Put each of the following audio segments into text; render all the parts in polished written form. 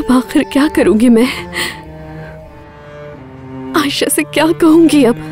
अब आखिर क्या करूंगी मैं? आयशा से क्या कहूंगी अब?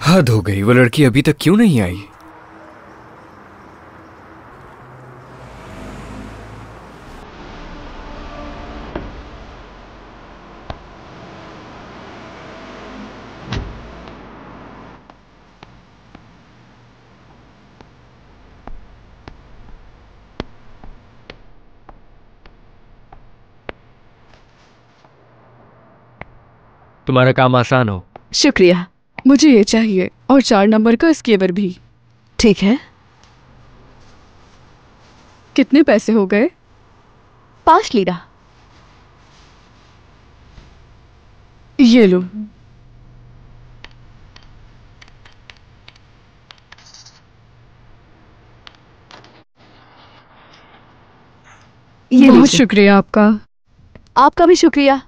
हद हो गई, वो लड़की अभी तक क्यों नहीं आई? तुम्हारा काम आसान हो। शुक्रिया। मुझे ये चाहिए और 4 नंबर का स्केवर भी। ठीक है। कितने पैसे हो गए? 5 लीरा। ये लो। ये बहुत लीजिए। शुक्रिया आपका। आपका भी शुक्रिया।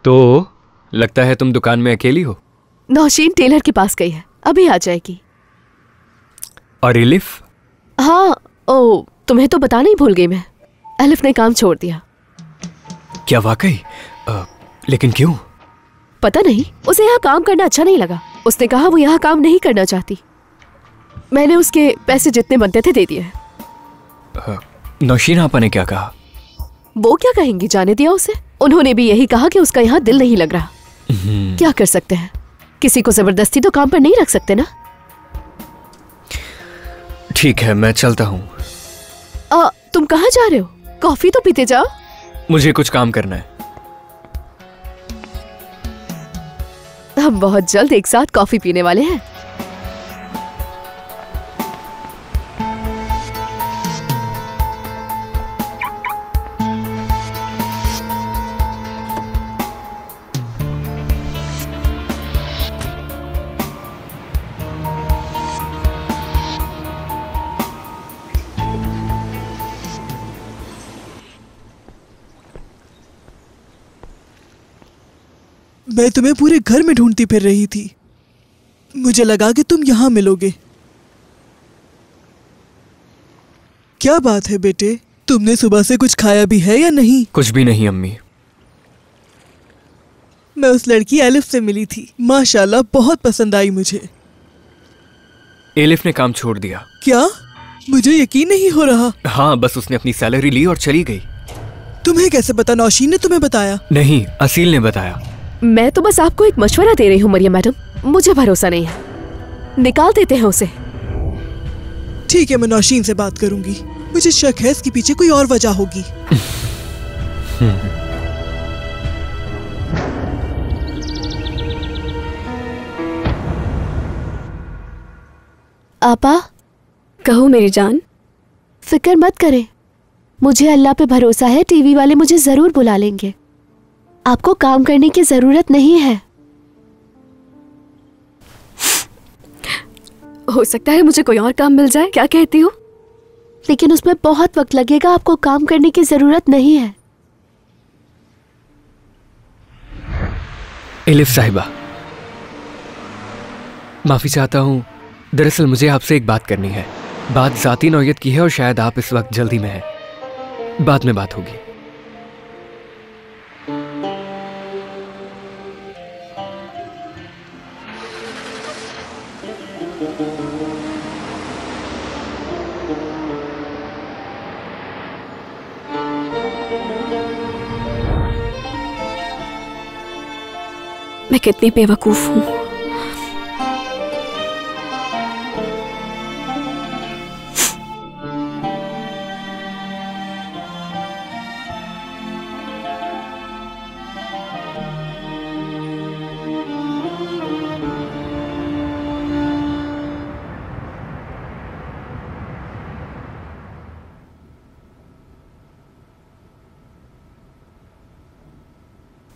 तो लगता है तुम दुकान में अकेली हो। नौशीन टेलर के पास गई है, अभी आ जाएगी। और एलिफ? हाँ, ओ तुम्हें तो बताना ही भूल गई मैं। एलिफ ने काम छोड़ दिया। क्या वाकई? लेकिन क्यों? पता नहीं, उसे यहाँ काम करना अच्छा नहीं लगा। उसने कहा वो यहाँ काम नहीं करना चाहती। मैंने उसके पैसे जितने बनते थे दे दिए। नौशीन आपा ने क्या कहा? वो क्या कहेंगी, जाने दिया उसे। उन्होंने भी यही कहा कि उसका यहाँ दिल नहीं लग रहा। क्या कर सकते हैं, किसी को जबरदस्ती तो काम पर नहीं रख सकते ना। ठीक है, मैं चलता हूँ। तुम कहाँ जा रहे हो? कॉफी तो पीते जाओ। मुझे कुछ काम करना है। हम बहुत जल्द एक साथ कॉफी पीने वाले हैं। मैं तुम्हें पूरे घर में ढूंढती फिर रही थी। मुझे लगा कि तुम यहाँ मिलोगे। क्या बात है बेटे, तुमने सुबह से कुछ खाया भी है या नहीं? कुछ भी नहीं अम्मी। मैं उस लड़की एलिफ से मिली थी, माशाल्लाह बहुत पसंद आई मुझे। एलिफ ने काम छोड़ दिया। क्या? मुझे यकीन नहीं हो रहा। हाँ, बस उसने अपनी सैलरी ली और चली गई। तुम्हें कैसे पता? नौशीन ने तुम्हें बताया? नहीं, असील ने बताया। मैं तो बस आपको एक मशवरा दे रही हूँ मरियम मैडम, मुझे भरोसा नहीं है। निकाल देते हैं उसे। ठीक है, मैं नौशीन से बात करूंगी। मुझे शक है इसके पीछे कोई और वजह होगी। आपा। कहो मेरी जान। फिक्र मत करें, मुझे अल्लाह पे भरोसा है, टीवी वाले मुझे जरूर बुला लेंगे। आपको काम करने की जरूरत नहीं है। हो सकता है मुझे कोई और काम मिल जाए, क्या कहती हो? लेकिन उसमें बहुत वक्त लगेगा, आपको काम करने की जरूरत नहीं है। एलिफ साहिबा, माफी चाहता हूँ। दरअसल मुझे आपसे एक बात करनी है। बात जाती नौयत की है और शायद आप इस वक्त जल्दी में हैं। बाद में बात होगी। मैं कितनी बेवकूफ हूं।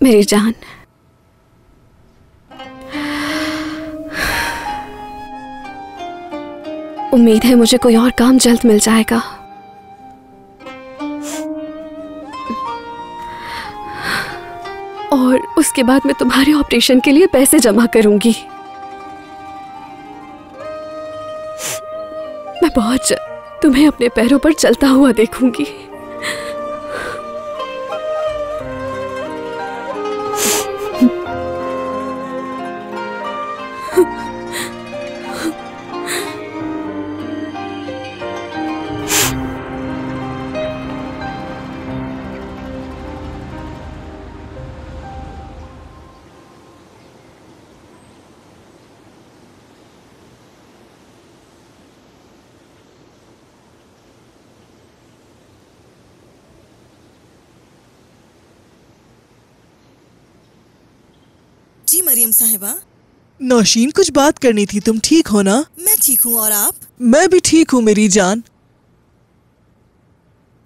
मेरी जान, उम्मीद है मुझे कोई और काम जल्द मिल जाएगा। और उसके बाद मैं तुम्हारे ऑपरेशन के लिए पैसे जमा करूंगी। मैं बहुत जल्द तुम्हें अपने पैरों पर चलता हुआ देखूंगी। जी मरियम साहिबा। नौशीन, कुछ बात करनी थी। तुम ठीक हो ना? मैं ठीक हूँ, और आप? मैं भी ठीक हूँ मेरी जान।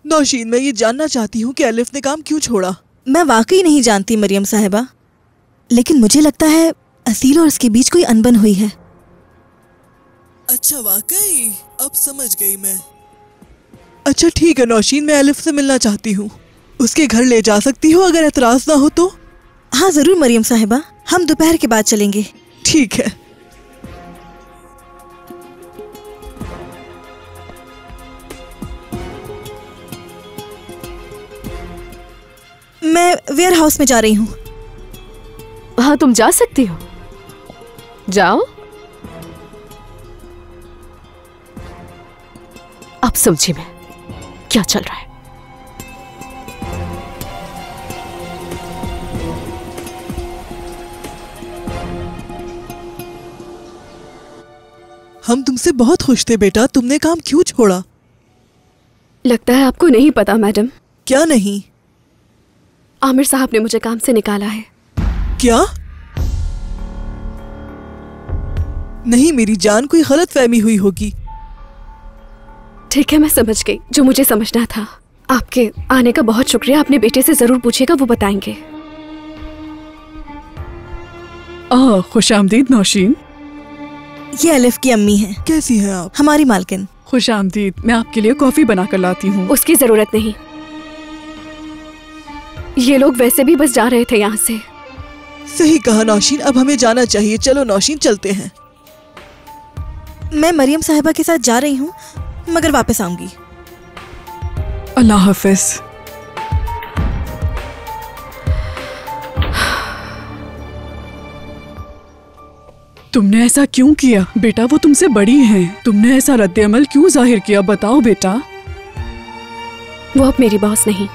नौशीन, मैं ये जानना चाहती हूँ कि अलिफ ने काम क्यों छोड़ा। मैं वाकई नहीं जानती मरियम साहिबा, लेकिन मुझे लगता है असील और उसके बीच कोई अनबन हुई है। अच्छा, वाकई? अब समझ गई मैं। अच्छा ठीक है नौशीन, मैं अलिफ से मिलना चाहती हूँ। उसके घर ले जा सकती हो अगर एतराज ना हो तो? हाँ जरूर मरियम साहिबा, हम दोपहर के बाद चलेंगे। ठीक है। मैं वेयर हाउस में जा रही हूँ। हाँ, तुम जा सकती हो, जाओ। अब समझी मैं क्या चल रहा है। हम तुमसे बहुत खुश थे बेटा, तुमने काम क्यों छोड़ा? लगता है आपको नहीं पता मैडम। क्या नहीं? आमिर साहब ने मुझे काम से निकाला है। क्या? नहीं मेरी जान, कोई गलतफहमी हुई होगी। ठीक है, मैं समझ गई जो मुझे समझना था। आपके आने का बहुत शुक्रिया। अपने बेटे से जरूर पूछिएगा, वो बताएंगे। खुशामदीद नौशीन। ये अलिफ की अम्मी हैं। कैसी हैं आप? हमारी मालकिन। खुशामदीद, मैं आपके लिए कॉफी बना कर लाती हूँ। उसकी जरूरत नहीं, ये लोग वैसे भी बस जा रहे थे यहाँ से। सही कहा नौशीन, अब हमें जाना चाहिए। चलो नौशीन, चलते हैं। मैं मरियम साहिबा के साथ जा रही हूँ, मगर वापस आऊंगी। अल्लाह हाफिज। तुमने ऐसा क्यों किया बेटा? वो तुमसे बड़ी हैं। तुमने ऐसा रद्द-ए-अमल क्यों जाहिर किया? बताओ बेटा। वो अब मेरी बॉस नहीं।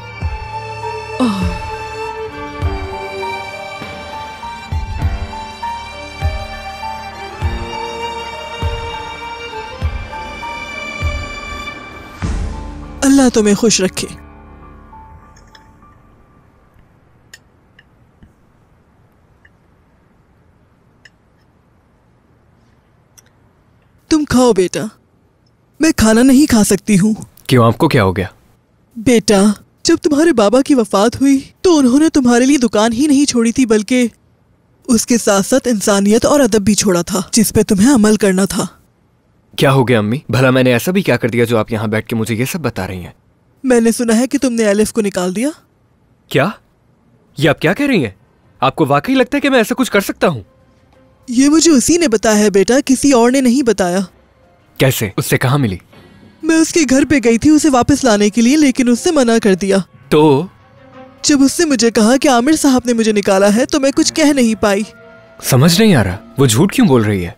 अल्लाह तुम्हें खुश रखे। तुम खाओ बेटा, मैं खाना नहीं खा सकती हूँ। क्यों, आपको क्या हो गया? बेटा, जब तुम्हारे बाबा की वफात हुई तो उन्होंने तुम्हारे लिए दुकान ही नहीं छोड़ी थी, बल्कि उसके साथ साथ इंसानियत और अदब भी छोड़ा था, जिस पे तुम्हें अमल करना था। क्या हो गया अम्मी? भला मैंने ऐसा भी क्या कर दिया जो आप यहाँ बैठ के मुझे ये सब बता रही हैं? मैंने सुना है कि तुमने अलिफ को निकाल दिया। क्या? ये आप क्या कह रही हैं? आपको वाकई लगता है कि मैं ऐसा कुछ कर सकता हूँ? ये मुझे उसी ने बताया है बेटा, किसी और ने नहीं बताया। कैसे? उससे कहाँ मिली? मैं उसके घर पे गई थी उसे वापस लाने के लिए, लेकिन उससे मना कर दिया। तो जब उससे मुझे कहा कि आमिर साहब ने मुझे निकाला है तो मैं कुछ कह नहीं पाई। समझ नहीं आ रहा, वो झूठ क्यों बोल रही है?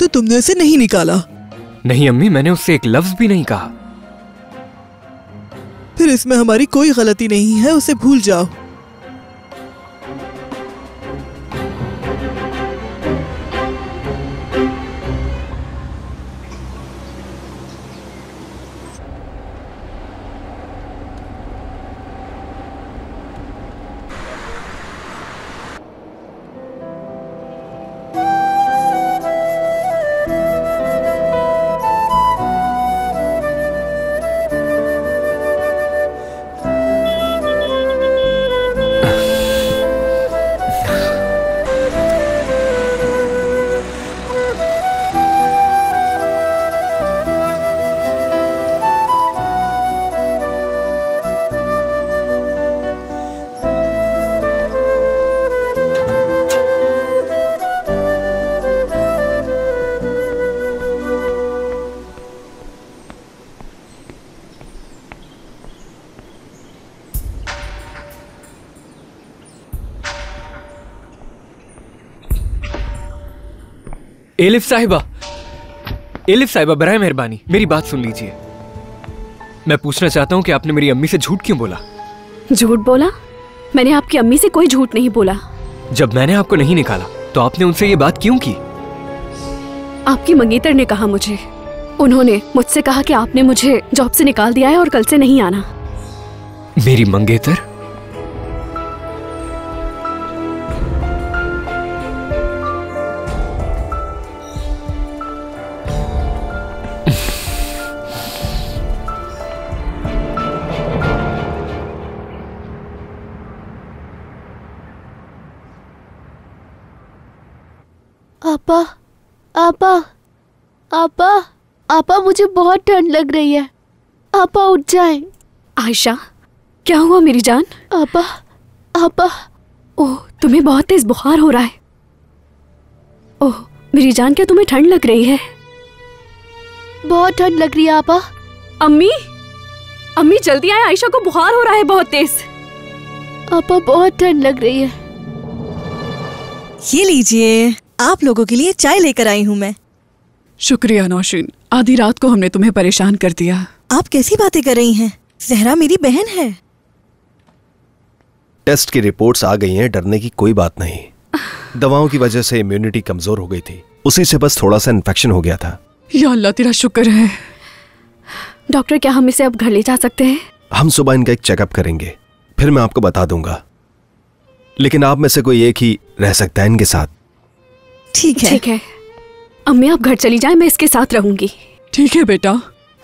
तो तुमने उसे नहीं निकाला? नहीं अम्मी, मैंने उससे एक लफ्ज भी नहीं कहा। फिर इसमें हमारी कोई गलती नहीं है, उसे भूल जाओ। एलिफ साहिबा, एलिफ साहिबा, बराए मेहरबानी मेरी बात सुन लीजिए। मैं पूछना चाहता हूँ कि आपने मेरी अम्मी से झूठ क्यों बोला? झूठ बोला? मैंने आपकी अम्मी से कोई झूठ नहीं बोला। जब मैंने आपको नहीं निकाला तो आपने उनसे ये बात क्यों की? आपकी मंगेतर ने कहा मुझे। उन्होंने मुझसे कहा कि आपने मुझे जॉब से निकाल दिया है और कल से नहीं आना। मेरी मंगेतर? आपा, आपा, आपा, आपा, मुझे बहुत ठंड लग रही है। आपा उठ जाएं। आयशा, क्या हुआ मेरी जान? आपा, आपा। ओह, तुम्हें बहुत तेज बुखार हो रहा है। ओह मेरी जान, क्या तुम्हें ठंड लग रही है? बहुत ठंड लग रही है आपा। अम्मी, अम्मी जल्दी आए, आयशा को बुखार हो रहा है बहुत तेज। आपा बहुत ठंड लग रही है। ये लीजिए, आप लोगों के लिए चाय लेकर आई हूँ मैं। शुक्रिया नौशीन, आधी रात को हमने तुम्हें परेशान कर दिया। आप कैसी बातें कर रही हैं? जहरा मेरी बहन है। टेस्ट की रिपोर्ट्स आ गई हैं, डरने की कोई बात नहीं। दवाओं की वजह से इम्यूनिटी कमजोर हो गई थी, उसी से बस थोड़ा सा इन्फेक्शन हो गया था। या अल्लाह तेरा शुक्र है। डॉक्टर, क्या हम इसे अब घर ले जा सकते हैं? हम सुबह इनका एक चेकअप करेंगे, फिर मैं आपको बता दूंगा। लेकिन आप में से कोई एक ही रह सकता है इनके साथ। ठीक है। ठीक है अम्मी, आप घर चली जाएं, मैं इसके साथ रहूंगी। ठीक है बेटा।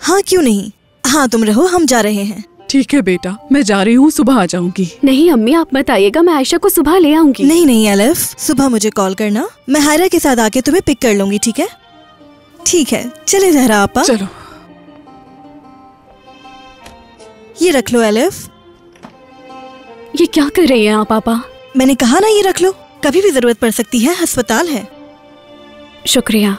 हाँ क्यों नहीं, हाँ तुम रहो, हम जा रहे हैं। ठीक है बेटा, मैं जा रही हूँ, सुबह आ जाऊंगी। नहीं अम्मी, आप मत आइएगा, मैं आयशा को सुबह ले आऊंगी। नहीं नहीं अलिफ, सुबह मुझे कॉल करना, मैं हायरा के साथ आके तुम्हें पिक कर लूंगी। ठीक है? ठीक है, चले जहरा आपा। चलो। ये रख लो अलिफ। ये क्या कर रही हैं आप पापा? मैंने कहा ना, ये रख लो, कभी भी जरूरत पड़ सकती है, अस्पताल है। शुक्रिया।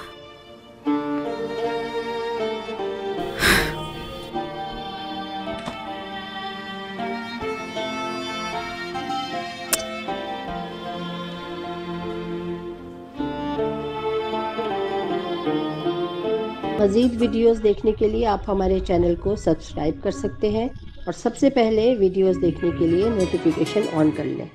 मज़ीद वीडियोस देखने के लिए आप हमारे चैनल को सब्सक्राइब कर सकते हैं और सबसे पहले वीडियोस देखने के लिए नोटिफिकेशन ऑन कर लें।